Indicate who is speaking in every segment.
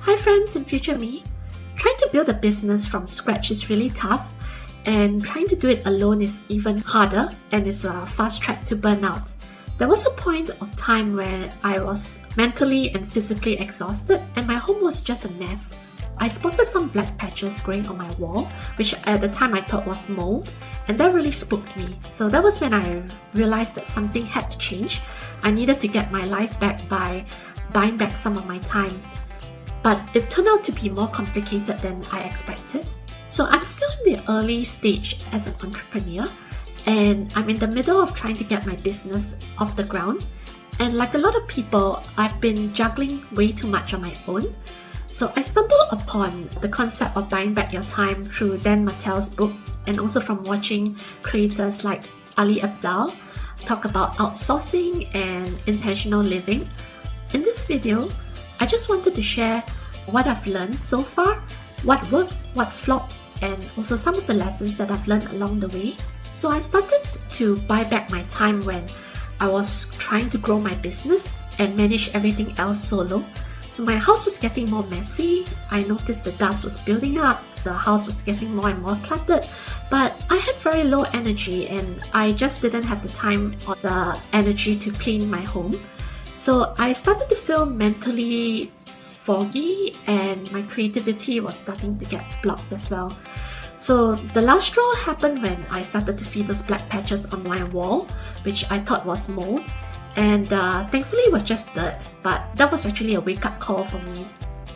Speaker 1: Hi friends and future me. Trying to build a business from scratch is really tough, and trying to do it alone is even harder, and it's a fast track to burnout. There was a point of time where I was mentally and physically exhausted and my home was just a mess. I spotted some black patches growing on my wall, which at the time I thought was mold, and that really spooked me. So that was when I realized that something had to change. I needed to get my life back by buying back some of my time. But it turned out to be more complicated than I expected. So I'm still in the early stage as an entrepreneur, and I'm in the middle of trying to get my business off the ground. And like a lot of people, I've been juggling way too much on my own. So I stumbled upon the concept of buying back your time through Dan Martell's book, and also from watching creators like Ali Abdaal talk about outsourcing and intentional living. In this video, I just wanted to share what I've learned so far, what worked, what flopped, and also some of the lessons that I've learned along the way. So I started to buy back my time when I was trying to grow my business and manage everything else solo. So my house was getting more messy. I noticed the dust was building up. The house was getting more and more cluttered. But I had very low energy and I just didn't have the time or the energy to clean my home. So I started to feel mentally foggy and my creativity was starting to get blocked as well. So the last straw happened when I started to see those black patches on my wall, which I thought was mold. And thankfully it was just dirt, but that was actually a wake-up call for me.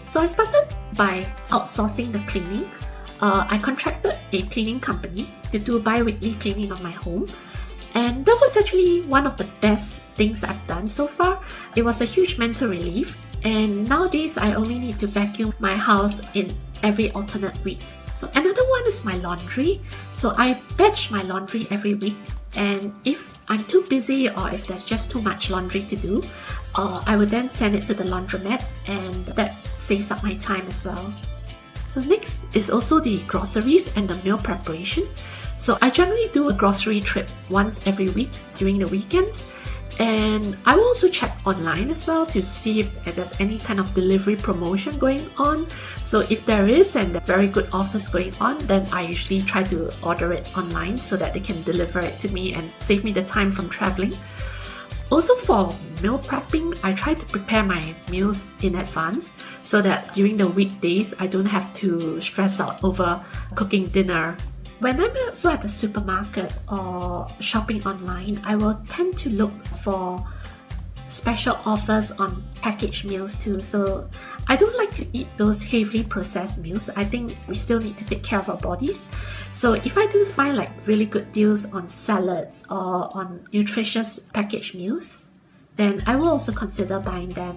Speaker 1: So I started by outsourcing the cleaning. I contracted a cleaning company to do bi-weekly cleaning of my home. And that was actually one of the best things I've done so far. It was a huge mental relief. And nowadays I only need to vacuum my house in every alternate week. So another one is my laundry. So I batch my laundry every week. And if I'm too busy or if there's just too much laundry to do, I would then send it to the laundromat, and that saves up my time as well. So next is also the groceries and the meal preparation. So I generally do a grocery trip once every week during the weekends, and I will also check online as well to see if there's any kind of delivery promotion going on. So if there is and there are very good offers going on, then I usually try to order it online so that they can deliver it to me and save me the time from traveling. Also for meal prepping, I try to prepare my meals in advance so that during the weekdays I don't have to stress out over cooking dinner. When I'm also at the supermarket or shopping online, I will tend to look for special offers on packaged meals too. So I don't like to eat those heavily processed meals. I think we still need to take care of our bodies. So if I do find like really good deals on salads or on nutritious packaged meals, then I will also consider buying them.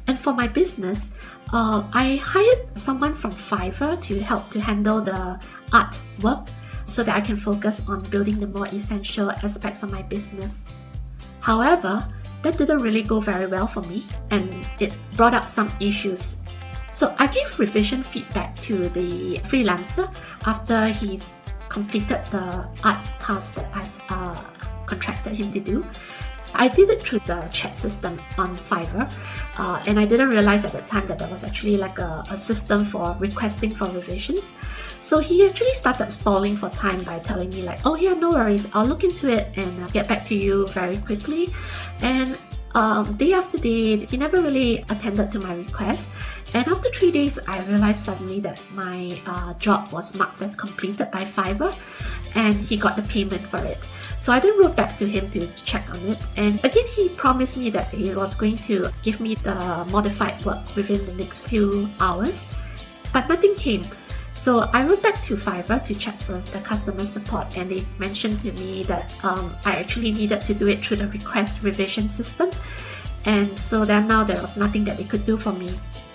Speaker 1: And for my business, I hired someone from Fiverr to help to handle the art work so that I can focus on building the more essential aspects of my business. However, that didn't really go very well for me and it brought up some issues. So I gave revision feedback to the freelancer after he's completed the art task that I've contracted him to do. I did it through the chat system on Fiverr, and I didn't realize at the time that there was actually like a system for requesting for revisions. So he actually started stalling for time by telling me like, oh yeah, no worries, I'll look into it and get back to you very quickly. And day after day, he never really attended to my request. And after 3 days, I realized suddenly that my job was marked as completed by Fiverr, and he got the payment for it. So I then wrote back to him to check on it, and again he promised me that he was going to give me the modified work within the next few hours, but nothing came. So I wrote back to Fiverr to check with the customer support, and they mentioned to me that I actually needed to do it through the request revision system, and so then now there was nothing that they could do for me.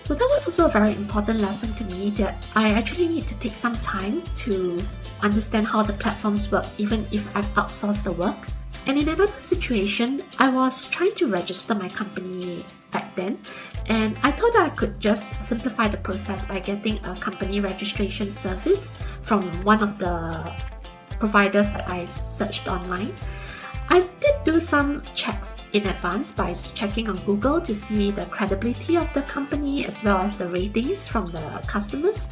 Speaker 1: So that was also a very important lesson to me, that I actually need to take some time to understand how the platforms work even if I've outsourced the work. And in another situation, I was trying to register my company back then, and I thought I could just simplify the process by getting a company registration service from one of the providers that I searched online. I did do some checks in advance by checking on Google to see the credibility of the company as well as the ratings from the customers.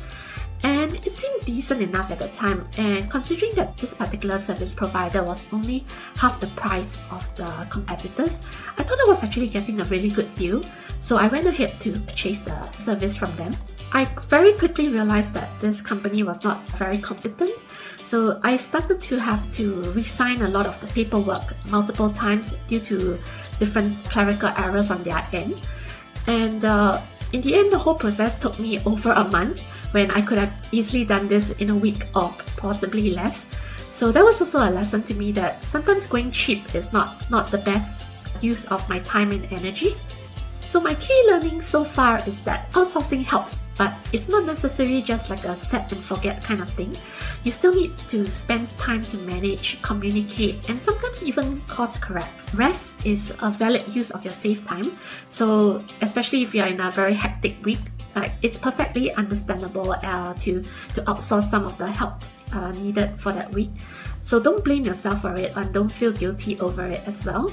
Speaker 1: And it seemed decent enough at the time, and considering that this particular service provider was only half the price of the competitors, I thought I was actually getting a really good deal. So I went ahead to purchase the service from them. I very quickly realized that this company was not very competent, so I started to have to re-sign a lot of the paperwork multiple times due to different clerical errors on their end. And in the end, the whole process took me over a month, when I could have easily done this in a week or possibly less. So that was also a lesson to me that sometimes going cheap is not the best use of my time and energy. So my key learning so far is that outsourcing helps, but it's not necessarily just like a set and forget kind of thing. You still need to spend time to manage, communicate, and sometimes even course correct. Rest is a valid use of your saved time. So especially if you're in a very hectic week, it's perfectly understandable to outsource some of the help needed for that week. So don't blame yourself for it and don't feel guilty over it as well.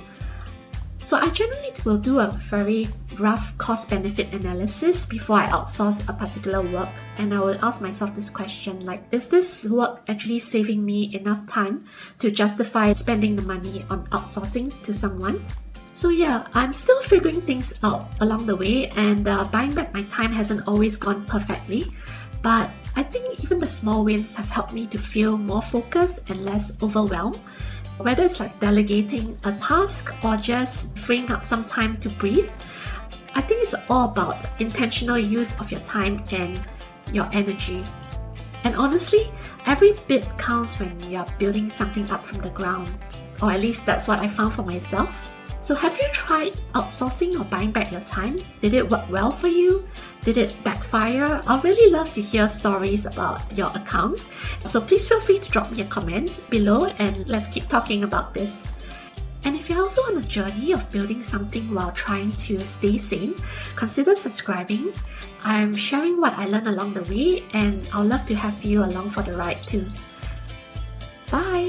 Speaker 1: So I generally will do a very rough cost-benefit analysis before I outsource a particular work, and I will ask myself this question, like, is this work actually saving me enough time to justify spending the money on outsourcing to someone? So yeah, I'm still figuring things out along the way, and buying back my time hasn't always gone perfectly, but I think even the small wins have helped me to feel more focused and less overwhelmed. Whether it's like delegating a task or just freeing up some time to breathe, I think it's all about intentional use of your time and your energy. And honestly, every bit counts when you're building something up from the ground, or at least that's what I found for myself. So have you tried outsourcing or buying back your time? Did it work well for you? Did it backfire? I'd really love to hear stories about your accounts. So please feel free to drop me a comment below and let's keep talking about this. And if you're also on a journey of building something while trying to stay sane, consider subscribing. I'm sharing what I learned along the way, and I'd love to have you along for the ride too. Bye!